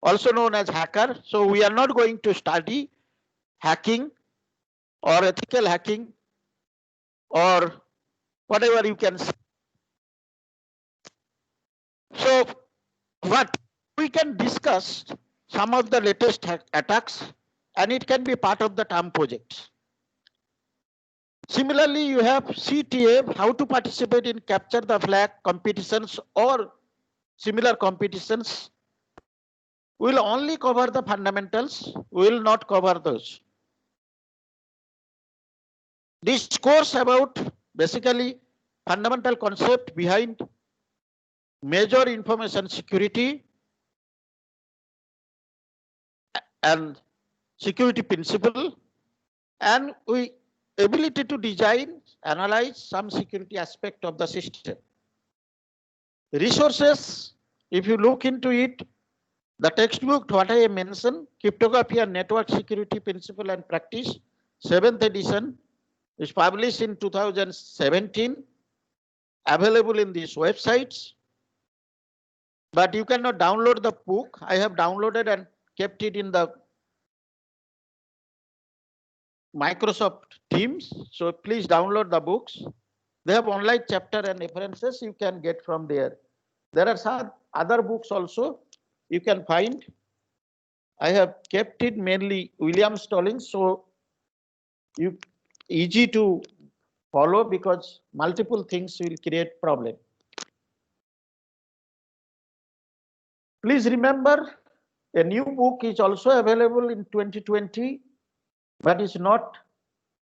also known as hacker. So we are not going to study hacking or ethical hacking or whatever you can say. So what we can discuss some of the latest attacks, and it can be part of the TAM projects. Similarly, you have CTA, how to participate in capture the flag competitions or similar competitions. We'll only cover the fundamentals, we will not cover those. This course about basically fundamental concept behind major information security and security principle, and we ability to design, analyze some security aspect of the system. Resources, if you look into it, the textbook what I mentioned, Cryptography and Network Security Principle and Practice, 7th edition, is published in 2017, available in these websites. But you cannot download the book. I have downloaded and kept it in the Microsoft Teams. So please download the books. They have online chapter and references you can get from there. There are some other books also you can find. I have kept it mainly William Stallings, so you easy to follow because multiple things will create problem. Please remember, a new book is also available in 2020, but it's not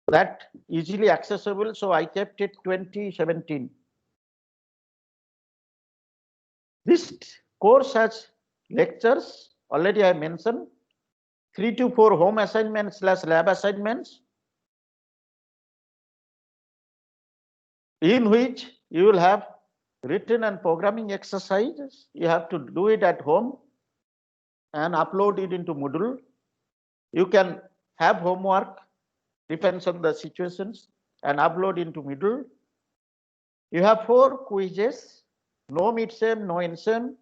that easily accessible, so I kept it 2017. This course has lectures, already I mentioned, 3 to 4 home assignments / lab assignments, in which you will have written and programming exercises. You have to do it at home and upload it into Moodle. You can have homework, depends on the situations, and upload into Moodle. You have 4 quizzes, no midsem, no endsem,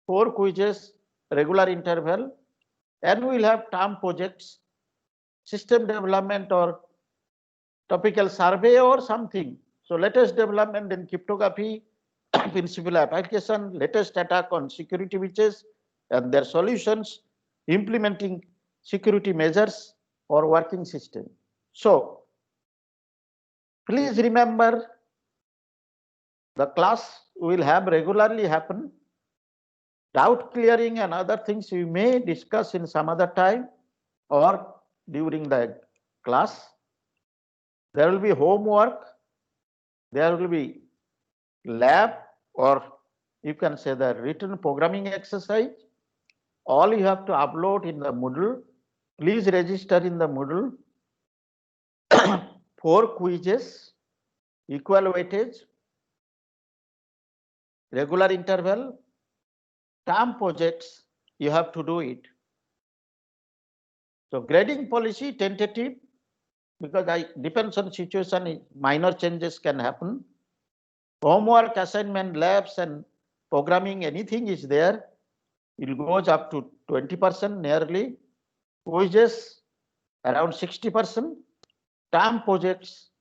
4 quizzes, regular interval, and we will have term projects, system development or topical survey or something. So latest development in cryptography, principal application, latest attack on security breaches and their solutions, implementing security measures or working system. So please remember, the class will have regularly happen. Doubt clearing and other things we may discuss in some other time or during the class. There will be homework, there will be lab, or you can say the written programming exercise. All you have to upload in the Moodle. Please register in the Moodle. 4 quizzes, equal weightage, regular interval, term projects, you have to do it. So grading policy tentative, because I depends on situation, minor changes can happen. Homework, assignment, labs and programming, anything is there, it goes up to 20% nearly. Quizzes around 60%. Term projects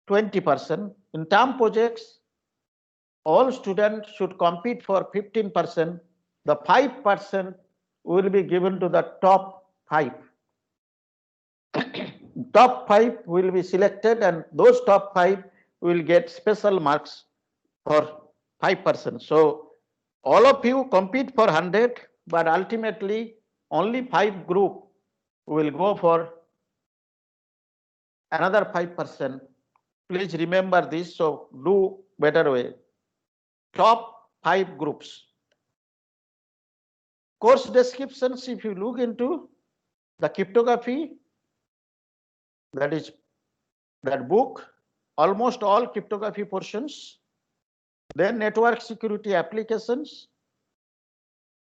20%. In term projects, all students should compete for 15%. The 5% will be given to the top 5. Top 5 will be selected, and those top 5 will get special marks for 5%. So all of you compete for 100, but ultimately only 5 group will go for another 5%. Please remember this, so do better way. Top 5 groups. Course descriptions, if you look into the cryptography, that is that book, almost all cryptography portions. Then network security applications,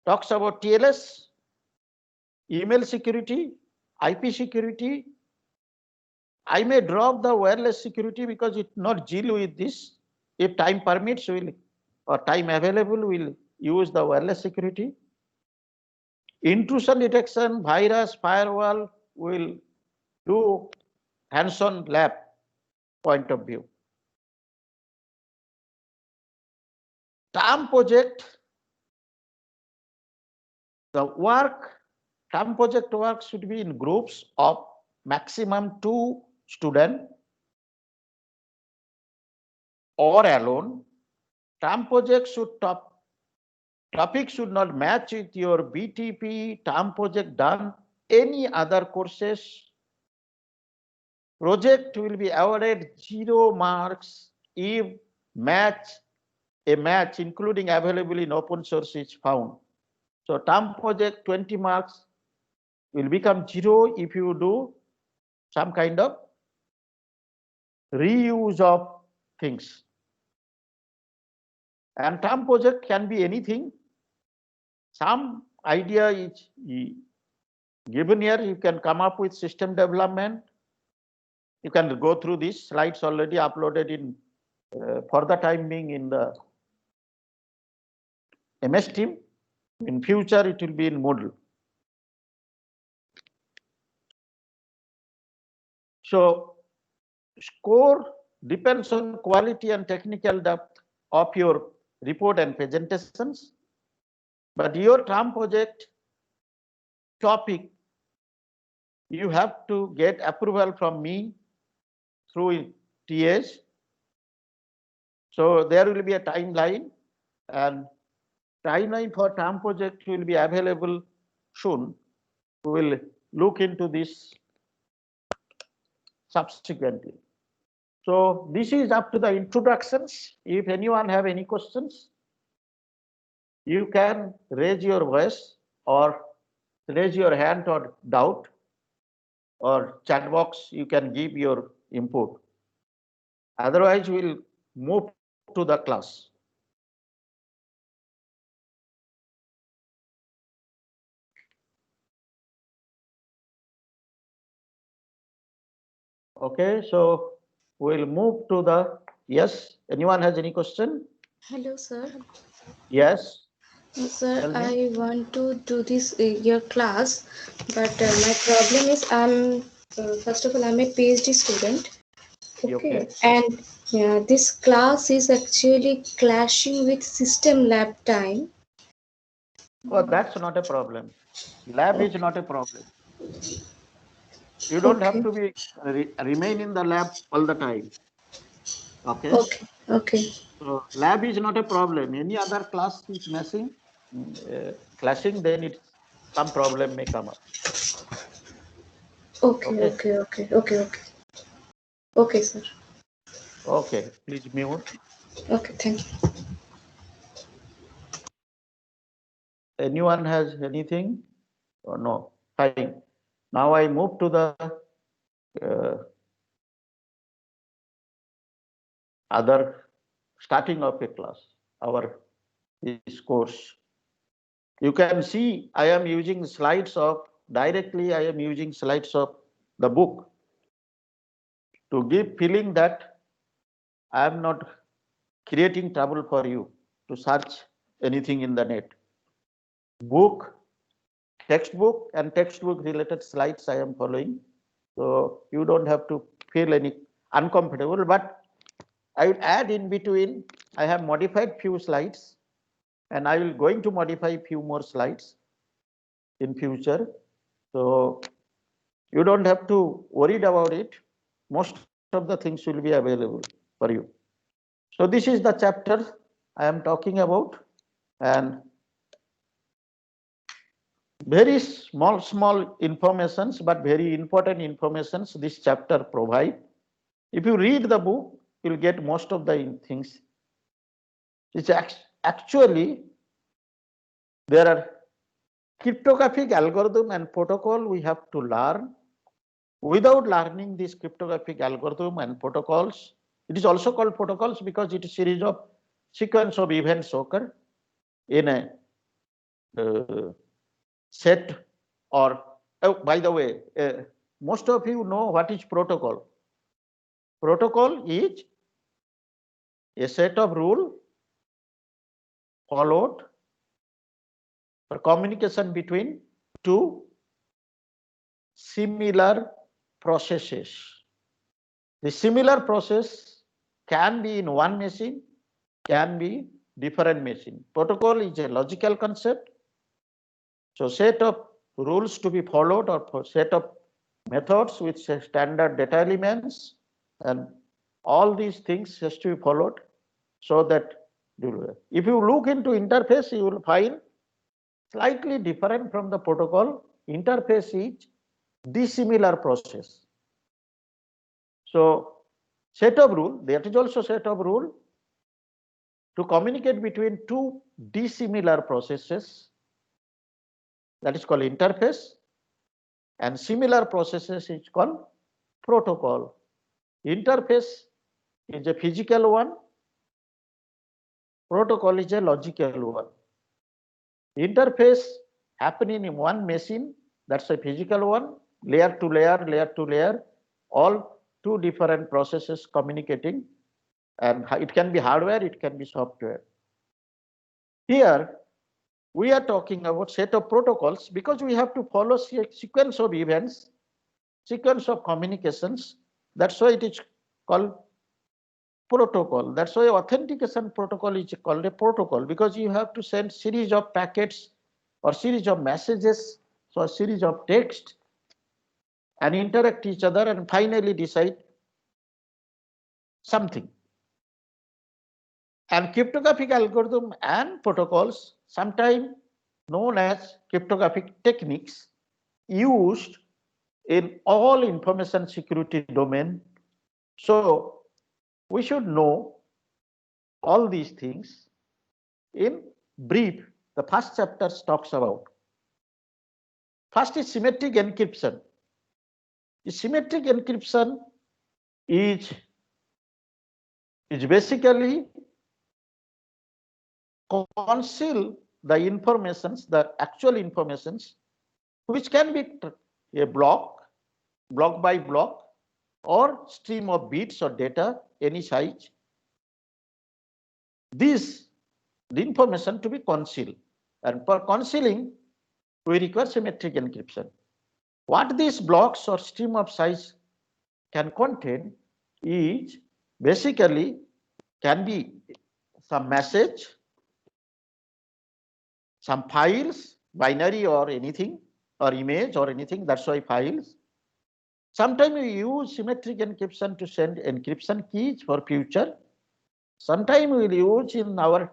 talks about TLS, email security, IP security. I may drop the wireless security because it not deal with this. If time permits, will or time available, will use the wireless security. Intrusion detection, virus, firewall will do hands-on lab point of view. TAM project, the TAM project work should be in groups of maximum 2 students or alone. TAM project topic should not match with your BTP, TAM project done any other courses. Project will be awarded 0 marks if a match including available in open source is found. So TAM project 20 marks will become 0 if you do some kind of reuse of things. And TAM project can be anything. Some idea is given here. You can come up with system development. You can go through these slides already uploaded in for the time being in the MS Team. In future, it will be in Moodle. So score depends on quality and technical depth of your report and presentations. But your TAM project topic, you have to get approval from me through TAs. So there will be a timeline, and timeline for TAM project will be available soon. We will look into this subsequently. So this is up to the introductions. If anyone have any questions, you can raise your voice or raise your hand or doubt, or chat box, you can give your input. Otherwise, we'll move to the class. Okay, so we'll move to the, yes, anyone has any question? Hello, sir. Yes. Sir, I want to do this your class, but my problem is first of all I'm a PhD student. Okay, and yeah, this class is actually clashing with system lab time. Oh, that's not a problem. Lab is not a problem. You don't have to be remain in the lab all the time. Okay. Okay. Okay. So lab is not a problem. Any other class is messing, clashing, then it's some problem may come up. Okay. Okay. Okay. Okay. Okay. Okay, sir. Okay, please mute. Okay. Thank you. Anyone has anything or no? Fine. Now I move to the uh, other starting of a class, our this course. You can see I am using slides of directly. I am using slides of the book to give feeling that I am not creating trouble for you to search anything in the net. Book, textbook and textbook related slides I am following. So you don't have to feel any uncomfortable, but I would add in between, I have modified few slides and I will going to modify few more slides in future. So you don't have to worry about it. Most of the things will be available for you. So this is the chapter I am talking about, and very small informations, but very important informations this chapter provide. If you read the book, you'll get most of the things. It's actually there are cryptographic algorithm and protocol we have to learn. Without learning this cryptographic algorithm and protocols, it is also called protocols because it is a series of sequence of events occur in a set or, oh, by the way, most of you know what is protocol. Protocol is a set of rules followed for communication between two similar processes. The similar process can be in one machine, can be different machine. Protocol is a logical concept. So set of rules to be followed or set of methods with standard data elements, and all these things has to be followed so that if you look into interface, you will find slightly different from the protocol. Interface is dissimilar process. So set of rule, that is also set of rule to communicate between two dissimilar processes, that is called interface, and similar processes is called protocol. Interface is a physical one, protocol is a logical one. Interface happening in one machine, that's a physical one, layer to layer, all two different processes communicating, and it can be hardware, it can be software. Here we are talking about set of protocols because we have to follow a sequence of events, sequence of communications. That's why it is called protocol. That's why authentication protocol is called a protocol, because you have to send series of packets or series of messages, so a series of text, and interact each other and finally decide something. And cryptographic algorithm and protocols, sometimes known as cryptographic techniques, used in all information security domain. So we should know all these things. In brief, the first chapter talks about. First is symmetric encryption. The symmetric encryption is basically conceal the informations, the actual informations, which can be a block by block, or stream of bits or data, any size. The information to be concealed, and for concealing, we require symmetric encryption. What these blocks or stream of size can contain is basically can be some message, some files, binary or anything, or image or anything, that's why files. Sometimes we use symmetric encryption to send encryption keys for future. Sometimes we will use in our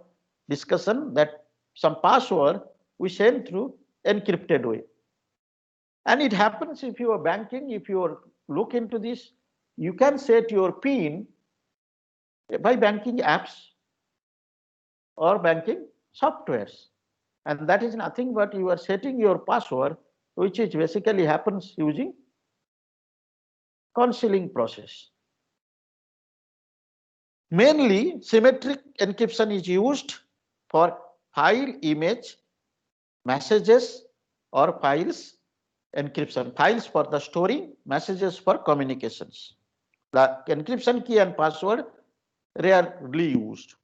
discussion that some password we send through encrypted way. And it happens if you are banking, if you look into this, you can set your PIN by banking apps or banking softwares. And that is nothing but you are setting your password, which is basically happens using concealing process. Mainly, symmetric encryption is used for file, image, messages, or files encryption. Files for the storing, messages for communications. The encryption key and password rarely used.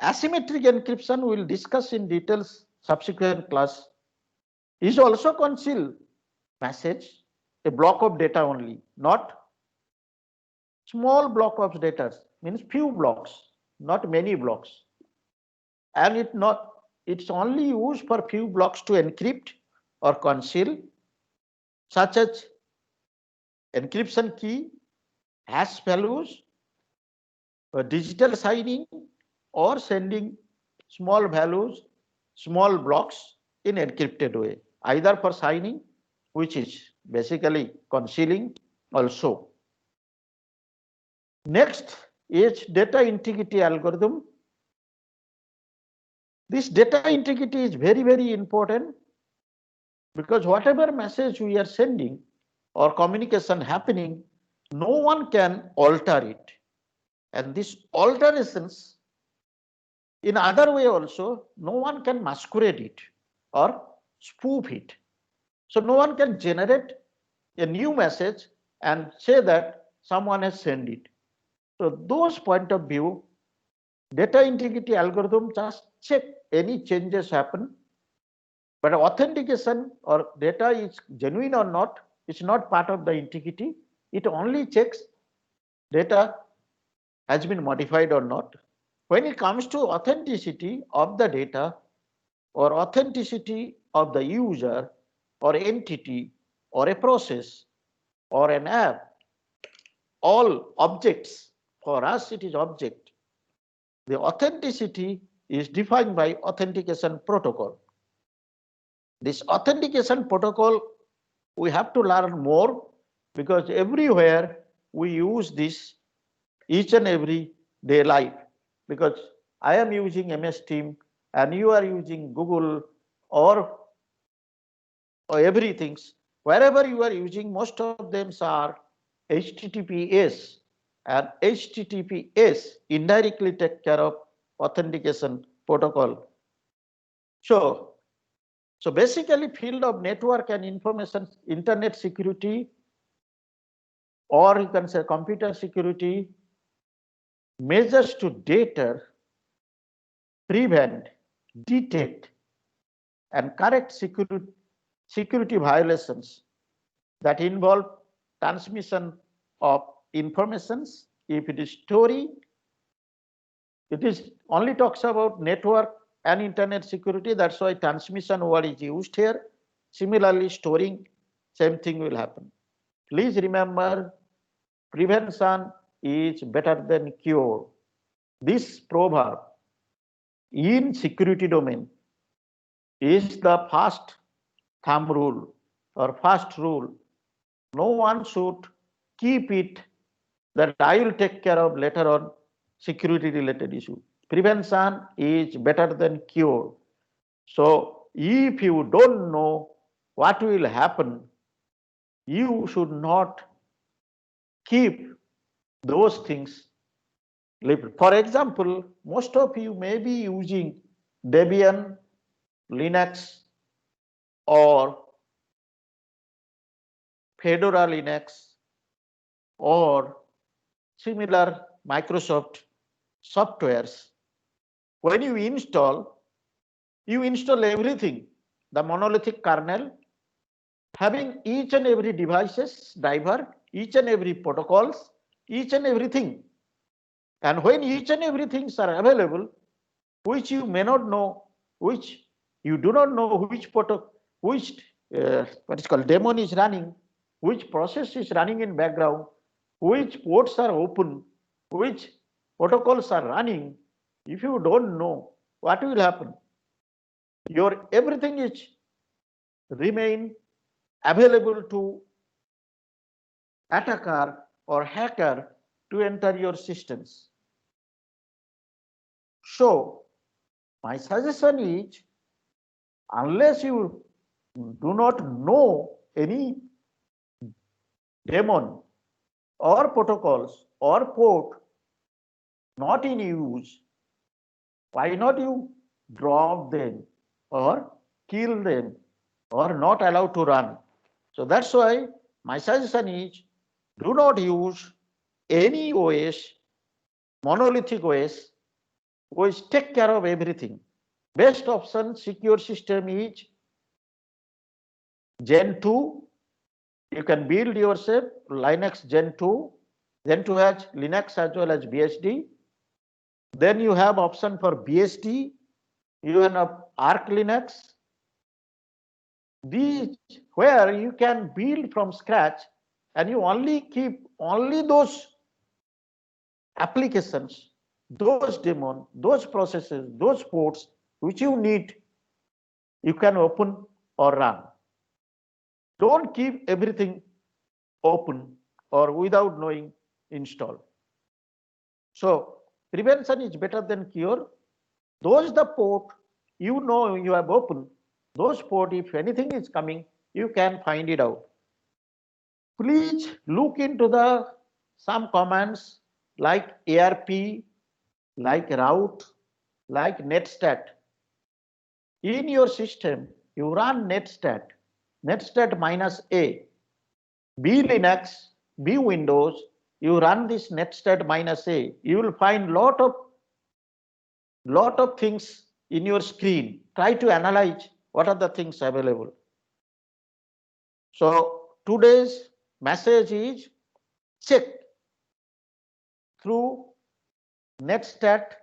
Asymmetric encryption we will discuss in details subsequent class. Is also conceal message, a block of data only, not small block of data, means few blocks, not many blocks. And it's only used for few blocks to encrypt or conceal, such as encryption key, hash values, digital signing, or sending small values, small blocks in encrypted way, either for signing, which is basically concealing also. Next is data integrity algorithm. This data integrity is very, very important, because whatever message we are sending or communication happening, no one can alter it. And this alterations in other way also, no one can masquerade it or spoof it. So no one can generate a new message and say that someone has sent it. So those point of view, data integrity algorithm just check any changes happen But authentication or data is genuine or not, it's not part of the integrity. It only checks data has been modified or not. When it comes to authenticity of the data or authenticity of the user or entity or a process or an app, all objects, for us it is object. The authenticity is defined by authentication protocol. This authentication protocol, we have to learn more because everywhere we use this each and every day life. Because I am using MS Team and you are using Google or everything. Wherever you are using, most of them are HTTPS, and HTTPS indirectly take care of authentication protocol. So basically field of network and information internet security, or you can say computer security, measures to deter, prevent, detect, and correct security violations that involve transmission of informations. If it is storing, it is only talks about network and internet security. That's why transmission word is used here. Similarly, storing, same thing will happen. Please remember, prevention is better than cure. This proverb in security domain is the first thumb rule or first rule. No one should keep it that I will take care of later on security related issue. Prevention is better than cure. So if you don't know what will happen, you should not keep those things. For example, most of you may be using Debian, Linux, or Fedora Linux, or similar Microsoft softwares. When you install everything, the monolithic kernel, having each and every devices, driver, each and every protocols, each and everything. And when each and everything are available, which you may not know, which you do not know which what is called daemon is running, which process is running in background, which ports are open, which protocols are running. If you don't know, what will happen? Your everything is remain available to attacker or hacker to enter your systems. So my suggestion is, unless you do not know any daemon or protocols or port not in use, why not you drop them or kill them or not allowed to run? So that's why my suggestion is, do not use any OS, monolithic OS, which take care of everything. Best option secure system is Gen 2. You can build yourself Linux Gen 2. Gen 2 has Linux as well as BSD. Then you have option for BSD. You have Arch Linux. These where you can build from scratch and you only keep only those applications, those daemon, those processes, those ports which you need, you can open or run. Don't keep everything open or without knowing install. So prevention is better than cure. Those the port you know you have opened, those port, if anything is coming, you can find it out. Please look into the some commands like ARP, like route, like netstat. In your system, you run netstat, netstat -a. Be Linux, be Windows, you run this netstat -a. You will find lot of things in your screen. Try to analyze what are the things available. So today's message is check through netstat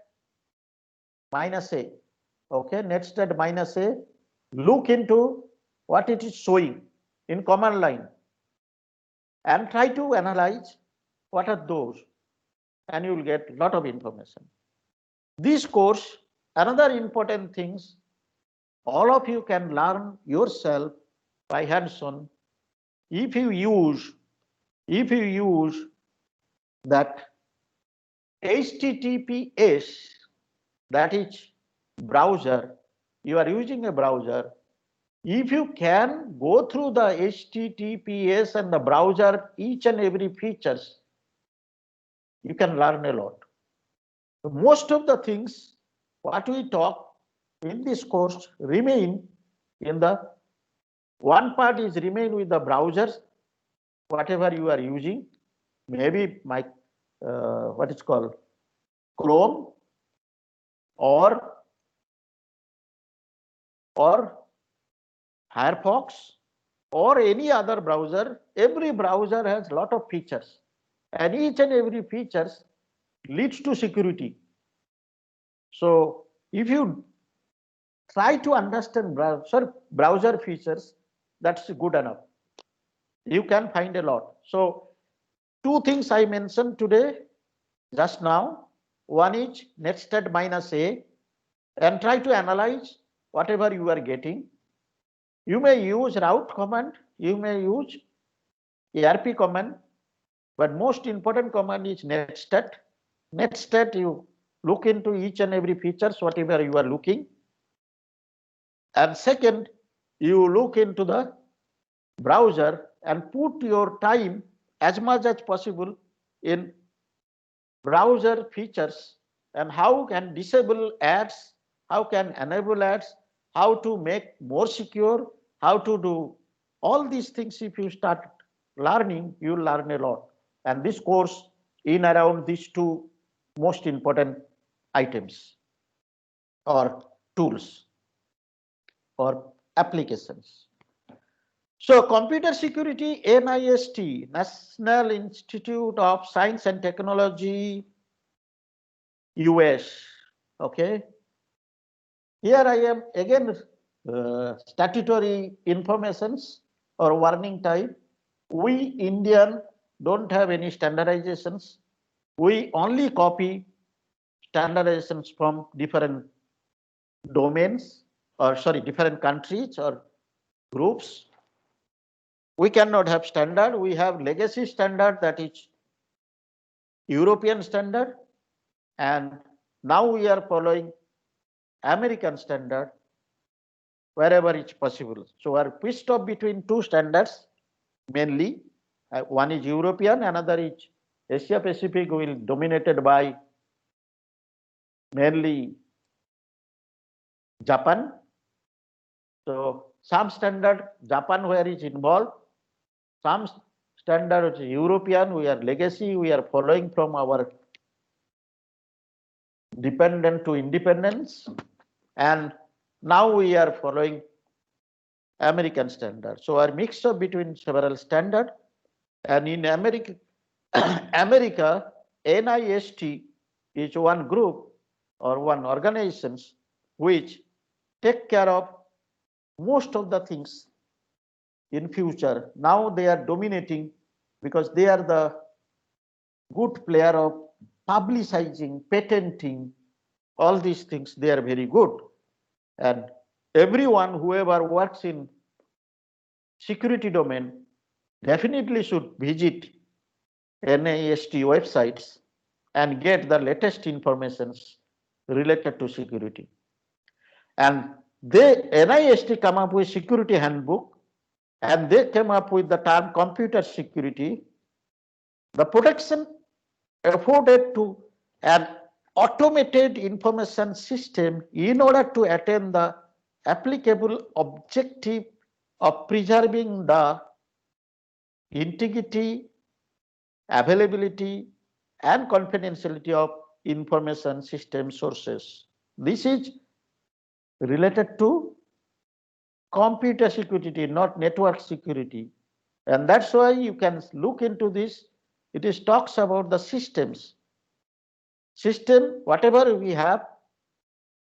-a. Okay, netstat -a, look into what it is showing in command line and try to analyze what are those, and you will get a lot of information. This course, another important things, all of you can learn yourself by hands-on if you use that HTTPS, that is browser. You are using a browser. If you can go through the HTTPS and the browser, each and every features, you can learn a lot. Most of the things what we talk in this course remain in the one part is remain with the browsers, whatever you are using, maybe my what is called Chrome or Firefox or any other browser. Every browser has a lot of features, and each and every features leads to security. So if you try to understand browser features, that's good enough. You can find a lot. So two things I mentioned today just now. One is netstat -a, and try to analyze whatever you are getting. You may use route command, you may use ARP command, but most important command is netstat. Netstat, you look into each and every features, whatever you are looking. And second, you look into the browser and put your time as much as possible in browser features and how can disable ads, how can enable ads, how to make more secure, how to do all these things. If you start learning, you will learn a lot. And this course in around these two most important items or tools or applications. So computer security, NIST, National Institute of Science and Technology, US. Okay. Here I am again, statutory informations or warning type. We Indian don't have any standardizations. We only copy standardizations from different domains or sorry, different countries or groups. We cannot have standard. We have legacy standard, that is European standard, and now we are following American standard wherever it's possible. So we are pissed off between two standards mainly. One is European, another is Asia Pacific, will dominated by mainly Japan. So some standard Japan where is involved, some standard European, we are legacy, we are following from our dependent to independence, and now we are following American standard. So our mixture between several standard, and in America, America, NIST is one group or one organizations which take care of most of the things in future. Now they are dominating because they are the good player of publicizing, patenting, all these things. They are very good. And everyone, whoever works in security domain, definitely should visit NIST websites and get the latest informations related to security. And NIST come up with security handbook, and they came up with the term computer security. The protection afforded to an automated information system in order to attain the applicable objective of preserving the integrity, availability, and confidentiality of information system sources. This is related to computer security, not network security. And that's why you can look into this. It is talks about the systems. System, whatever we have,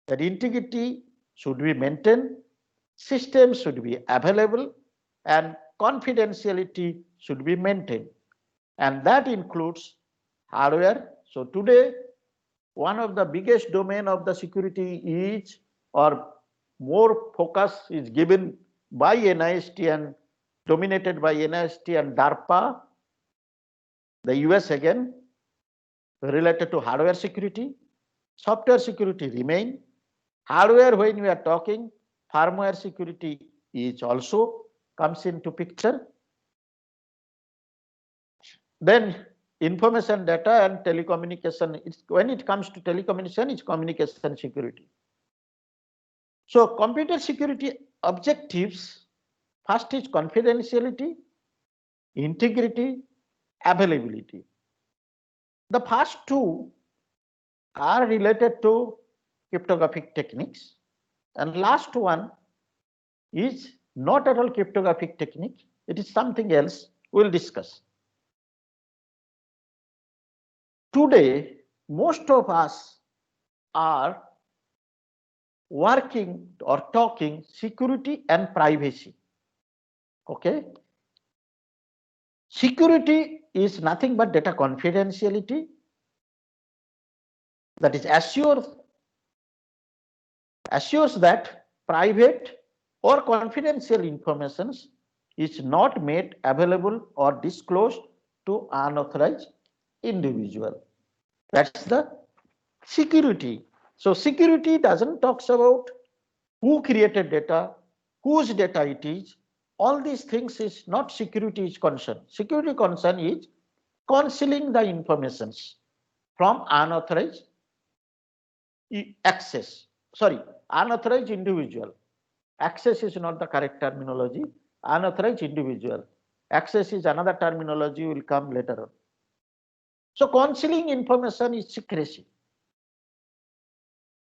that integrity should be maintained, systems should be available, and confidentiality should be maintained. And that includes hardware. So today, one of the biggest domain of the security is, or more focus is given by NIST and dominated by NIST and DARPA, the US again, related to hardware security. Software security remain. Hardware, when we are talking, firmware security is also comes into picture. Then information data and telecommunication, when it comes to telecommunication, it's communication security. So computer security objectives, first is confidentiality, integrity, availability. The first two are related to cryptographic techniques, and last one is not at all cryptographic technique. It is something else we'll discuss. Today, most of us are working or talking security and privacy. Okay. Security is nothing but data confidentiality, that is assures that private or confidential information is not made available or disclosed to unauthorized individual. That's the security. So security doesn't talk about who created data, whose data it is. All these things is not security is concern. Security concern is concealing the informations from unauthorized access. Sorry, unauthorized individual. Access is not the correct terminology. Unauthorized individual. Access is another terminology, will come later on. So concealing information is secrecy.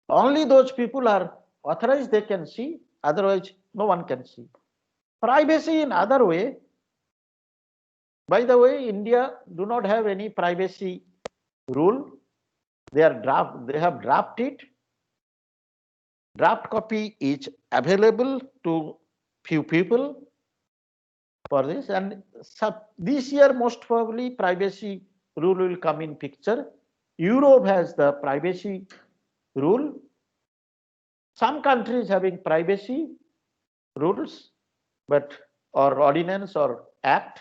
Only those people are authorized, they can see, otherwise no one can see. Privacy in other way. By the way, India do not have any privacy rule. They have drafted. Draft copy is available to few people for this, and this year most probably privacy rule will come in picture. Europe has the privacy rule. Some countries having privacy rules, but or ordinance or act,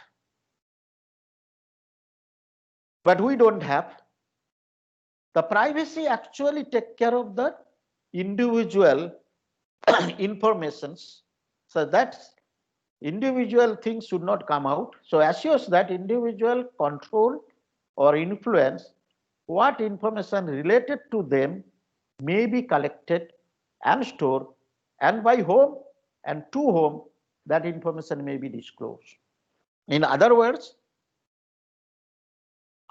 but we don't have. The privacy actually take care of the individual informations, so that individual things should not come out. So assures that individual control or influence what information related to them may be collected and stored, and by whom and to whom that information may be disclosed. In other words,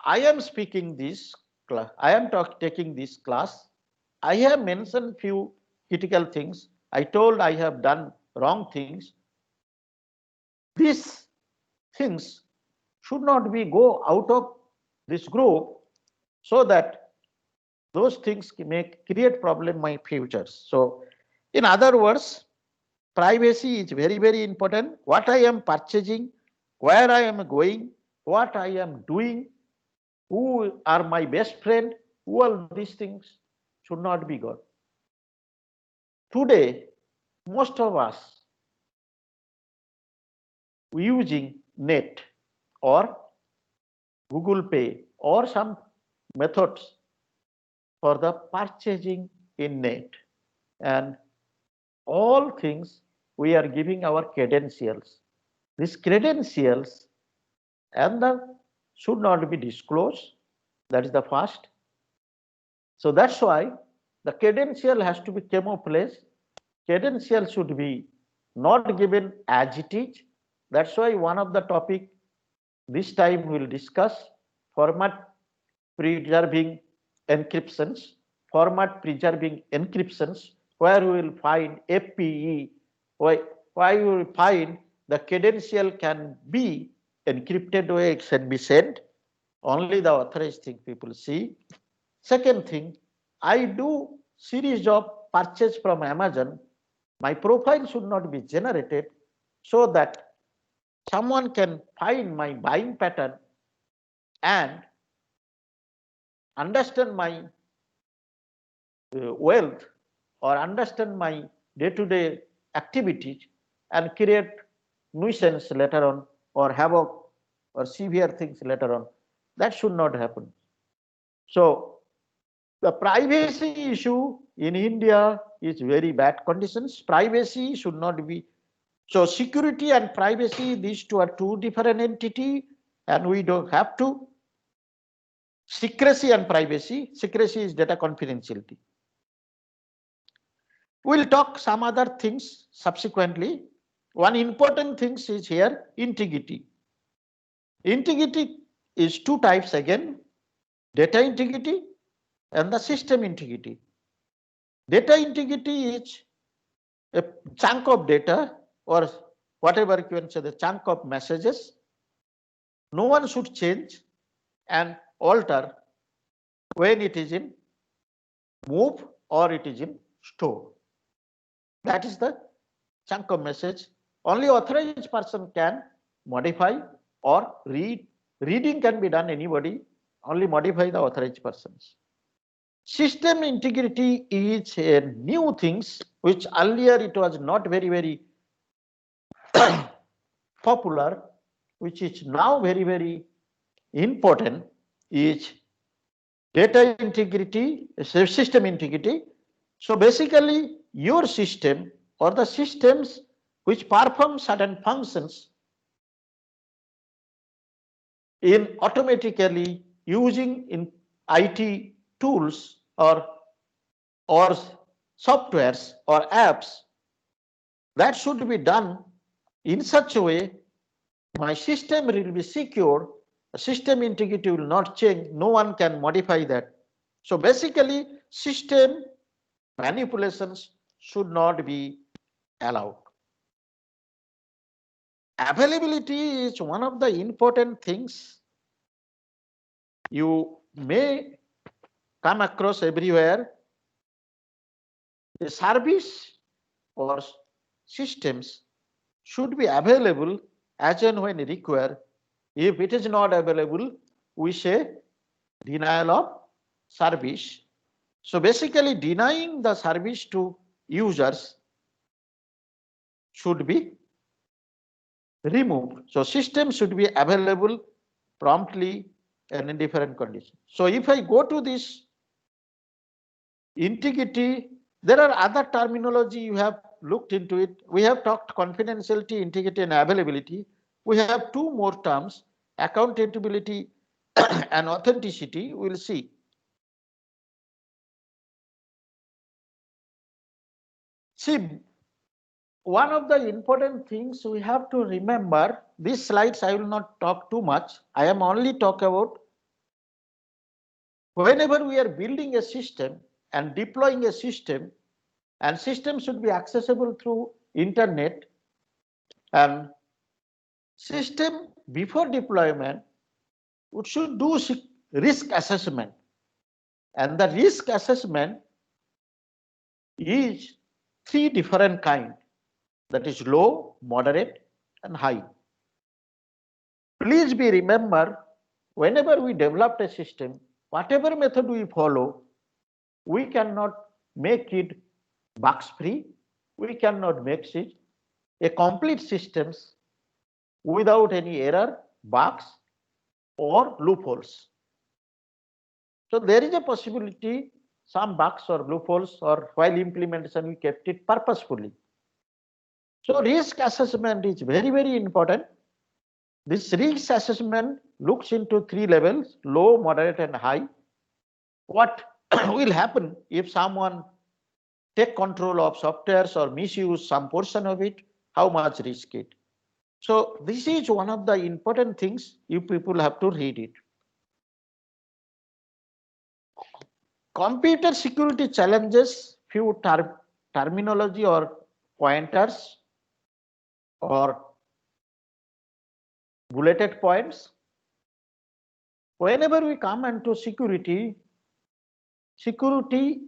I am speaking this class, I am taking this class. I have mentioned few critical things. I told I have done wrong things. These things should not be go out of this group, so that those things may create problem in my futures. So in other words, privacy is very, very important. What I am purchasing, where I am going, what I am doing, who are my best friend, all these things should not be got. Today, most of us using net or Google Pay or some methods for the purchasing in net, and all things we are giving our credentials. These credentials and the should not be disclosed. That is the first. So that's why the credential has to be camouflaged. Credential should be not given as it is. That's why one of the topic this time we'll discuss format preserving encryptions, where we will find FPE, why you find the credential can be encrypted way, it can be sent. Only the authorized thing people see. Second thing, I do series of purchase from Amazon. My profile should not be generated so that someone can find my buying pattern and understand my wealth or understand my day-to-day activities and create nuisance later on or havoc or severe things later on. That should not happen. So the privacy issue in India is very bad conditions. Privacy should not be. So security and privacy, these two are two different entities, and we don't have to. Secrecy and privacy. Secrecy is data confidentiality. We'll talk some other things subsequently. One important thing is here, integrity. Integrity is two types again, data integrity and the system integrity. Data integrity is a chunk of data or whatever you can say, the chunk of messages. No one should change and alter when it is in move or it is in store. That is the chunk of message. Only authorized person can modify or read. Reading can be done anybody, only modify the authorized persons. System integrity is a new things which earlier it was not very popular, which is now very important, is data integrity, system integrity. So basically your system or the systems which perform certain functions in automatically using in IT tools or softwares or apps, that should be done in such a way my system will be secure, system integrity will not change, no one can modify that. So basically system manipulations should not be allowed. Availability is one of the important things you may come across everywhere. The service or systems should be available as and when required. If it is not available, we say denial of service. So basically denying the service to users should be removed. So system should be available promptly and in different conditions. So if I go to this integrity, there are other terminology you have looked into it. We have talked confidentiality, integrity and availability. We have two more terms, accountability and authenticity. We'll see. See, one of the important things we have to remember, these slides I will not talk too much. I am only talk about whenever we are building a system and deploying a system, and system should be accessible through internet, and system before deployment we should do risk assessment, and the risk assessment is three different kind, that is low, moderate and high. Please be remember, whenever we developed a system, whatever method we follow, we cannot make it bugs free, we cannot make it a complete systems without any error, bugs or loopholes. So there is a possibility some bugs or loopholes, or while implementation we kept it purposefully. So risk assessment is very important. This risk assessment looks into three levels, low, moderate and high. What will happen if someone take control of softwares or misuse some portion of it, how much risk it. So this is one of the important things you people have to read it. Computer security challenges, few terminology or pointers. or bulleted points. Whenever we come into security, security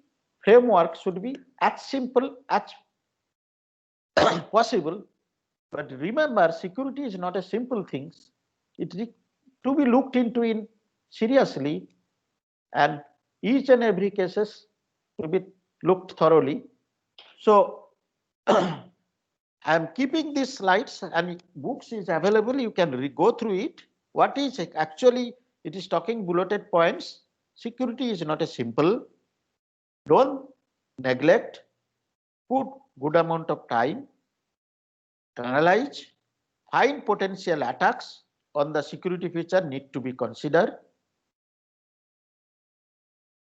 framework should be as simple as possible. But remember, security is not a simple thing. It is to be looked into in seriously, and each and every cases to be looked thoroughly. So I am keeping these slides, and books is available. You can go through it. What is actually, it is talking bulleted points. Security is not a simple. Don't neglect. Put good amount of time. Analyze. Find potential attacks on the security feature need to be considered.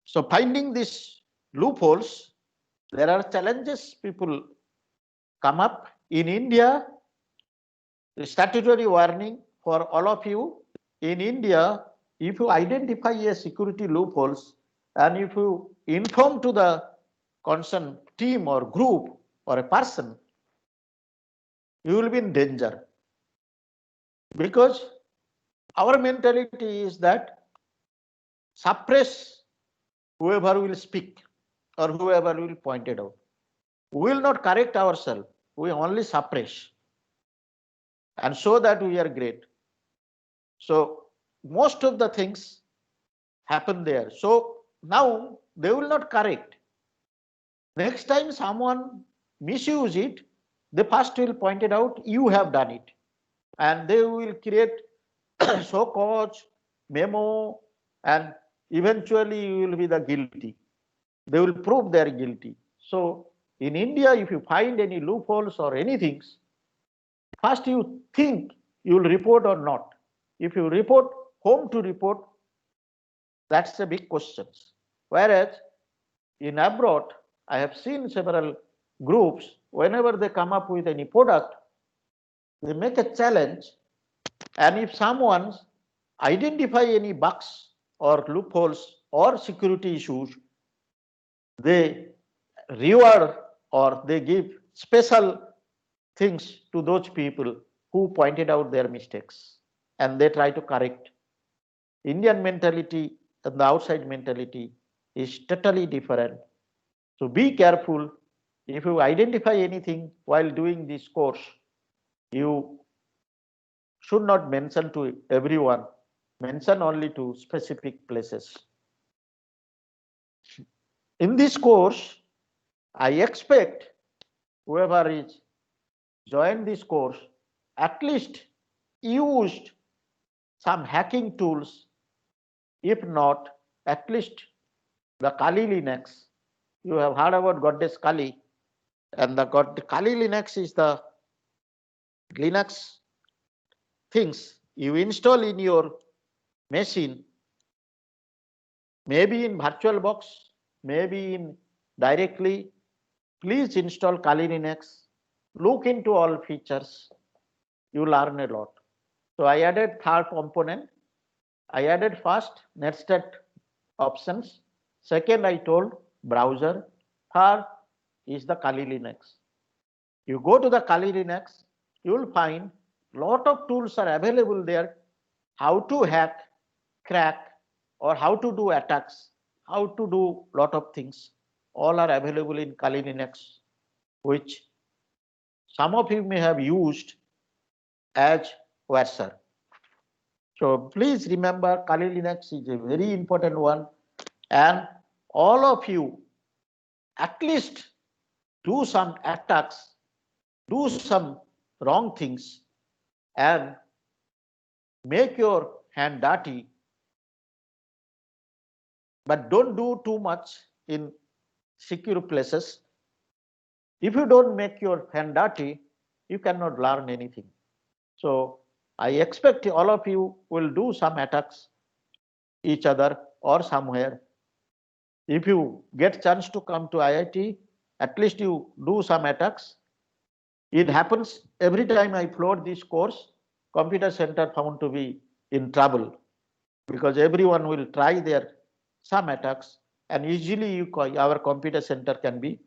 So finding these loopholes, there are challenges people come up. In India, the statutory warning for all of you. In India, if you identify a security loopholes and if you inform to the concerned team or group or a person, you will be in danger. Because our mentality is that suppress whoever will speak or whoever will point it out. We will not correct ourselves. We only suppress and show that we are great. So most of the things happen there. So now they will not correct. Next time someone misuse it, they first will point it out, you have done it. And they will create so-called memo, and eventually you will be the guilty. They will prove they are guilty. So in India, if you find any loopholes or anything, first you think you will report or not. If you report, whom to report, that's a big question. Whereas in abroad, I have seen several groups, whenever they come up with any product, they make a challenge, and if someone identify any bugs or loopholes or security issues, they reward or they give special things to those people who pointed out their mistakes, and they try to correct. Indian mentality and the outside mentality is totally different. So be careful. If you identify anything while doing this course, you should not mention to everyone, mention only to specific places. In this course, I expect whoever is joined this course at least used some hacking tools, if not at least the Kali Linux. You have heard about Goddess Kali, and the Kali Linux is the Linux things you install in your machine, maybe in VirtualBox, maybe in directly. Please install Kali Linux. Look into all features. You learn a lot. So I added third component. I added first nested options. Second, I told browser. Third is the Kali Linux. You go to the Kali Linux, you will find lot of tools are available there. How to hack, crack, or how to do attacks, how to do lot of things. All are available in Kali Linux, which some of you may have used as Verser. So please remember, Kali Linux is a very important one, and all of you at least do some attacks, do some wrong things, and make your hand dirty, but don't do too much in secure places. If you don't make your hand dirty, you cannot learn anything. So I expect all of you will do some attacks each other or somewhere. If you get chance to come to IIT, at least you do some attacks. It happens every time I float this course, computer center found to be in trouble, because everyone will try their some attacks, and usually our computer center can be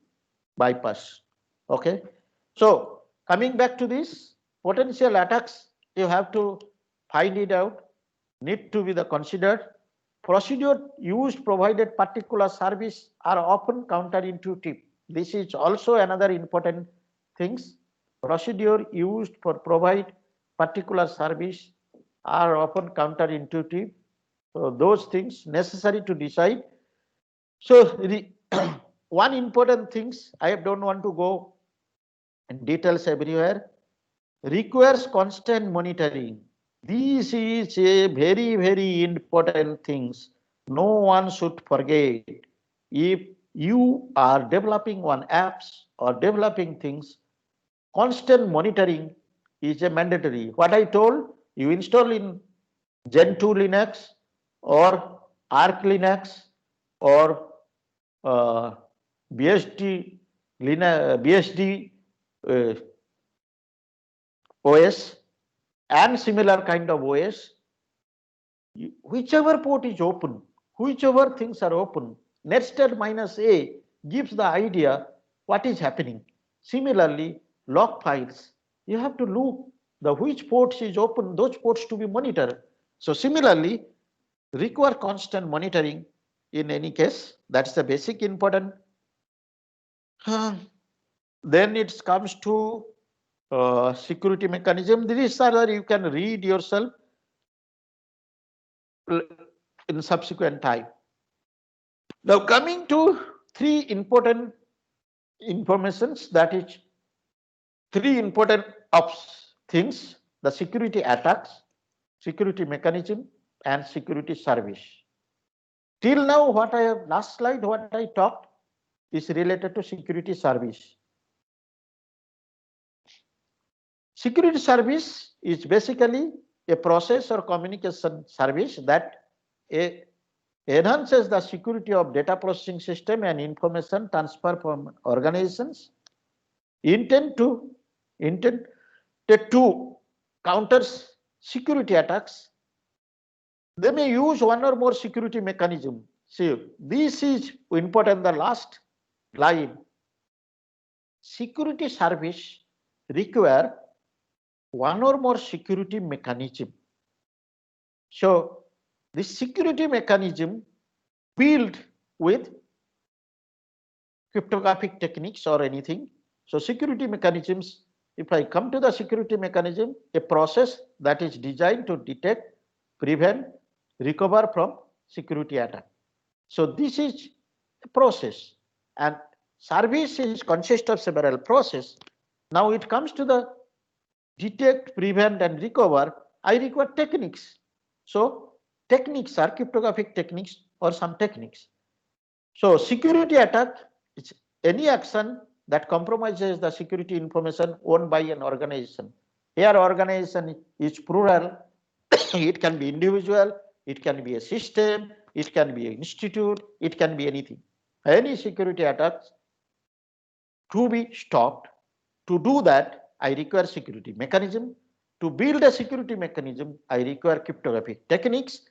bypassed. Okay. So coming back to this, potential attacks, you have to find it out, need to be the considered. Procedure used provided particular service are often counterintuitive. This is also another important things. Procedure used for provide particular service are often counterintuitive. So those things necessary to decide. So the one important things, I don't want to go in details everywhere, requires constant monitoring. This is a very, very important things. No one should forget. If you are developing one apps or developing things, constant monitoring is a mandatory. What I told, you install in Gentoo Linux or Arch Linux or BSD Linux, BSD uh, OS and similar kind of OS, whichever port is open, whichever things are open, nested minus A gives the idea what is happening. Similarly, log files, you have to look the which ports is open, those ports to be monitored. So similarly, require constant monitoring in any case. That's the basic important. Then it comes to security mechanism. These are you can read yourself in subsequent time. Now coming to three important informations, that is three important ops things: the security attacks, security mechanism, and security service. Till now, what I have last slide, what I talked is related to security service. Security service is basically a process or communication service that enhances the security of data processing system and information transfer from organizations intended to counter security attacks. They may use one or more security mechanism. See, this is important, the last line. Security service require one or more security mechanism. So this security mechanism built with cryptographic techniques or anything. So security mechanisms, if I come to the security mechanism, a process that is designed to detect, prevent, recover from security attack. So this is a process, and service is consists of several processes. Now it comes to the detect, prevent, and recover. I require techniques. So techniques are cryptographic techniques or some techniques. So security attack is any action that compromises the security information owned by an organization. Here organization is plural. It can be individual, it can be a system, it can be an institute, it can be anything. Any security attacks to be stopped. To do that, I require security mechanism. To build a security mechanism, I require cryptographic techniques.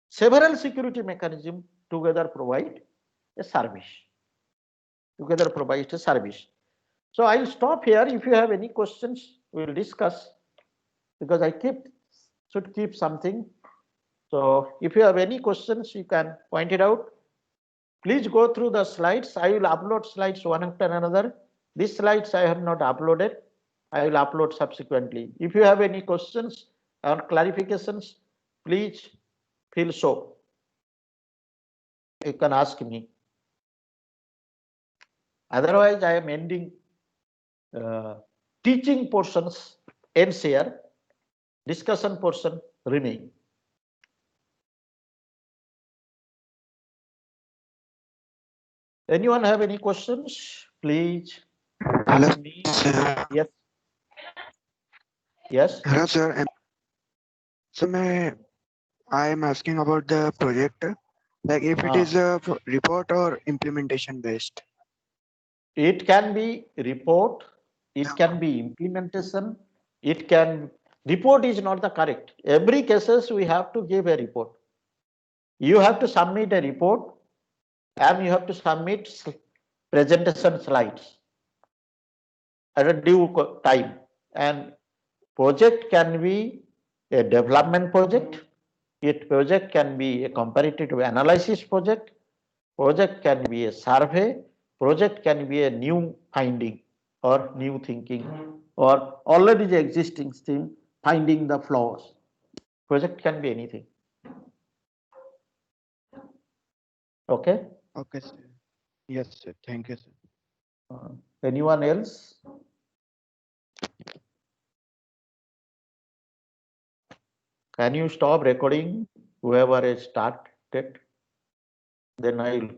Several security mechanisms together provide a service. Together provides a service. So I'll stop here. If you have any questions, we'll discuss, because I should keep something. So if you have any questions, you can point it out. Please go through the slides. I will upload slides one after another. These slides I have not uploaded. I will upload subsequently. If you have any questions or clarifications, please feel so. You can ask me. Otherwise, I am ending teaching portions ends here. Discussion portion remain. Anyone have any questions? Please ask me. Yes. Yes. Hello, sir. So, I am asking about the project, like if it is a report or implementation based. It can be report, it can be implementation, it can, report is not the correct. Every cases we have to give a report. You have to submit a report and you have to submit presentation slides at a due time. And project can be a development project. Project can be a comparative analysis project. Project can be a survey. Project can be a new finding or new thinking or already the existing thing, finding the flaws. Project can be anything. Okay. Okay, sir. Yes, sir. Thank you, sir. Anyone else? Can you stop recording? Whoever has started, then I will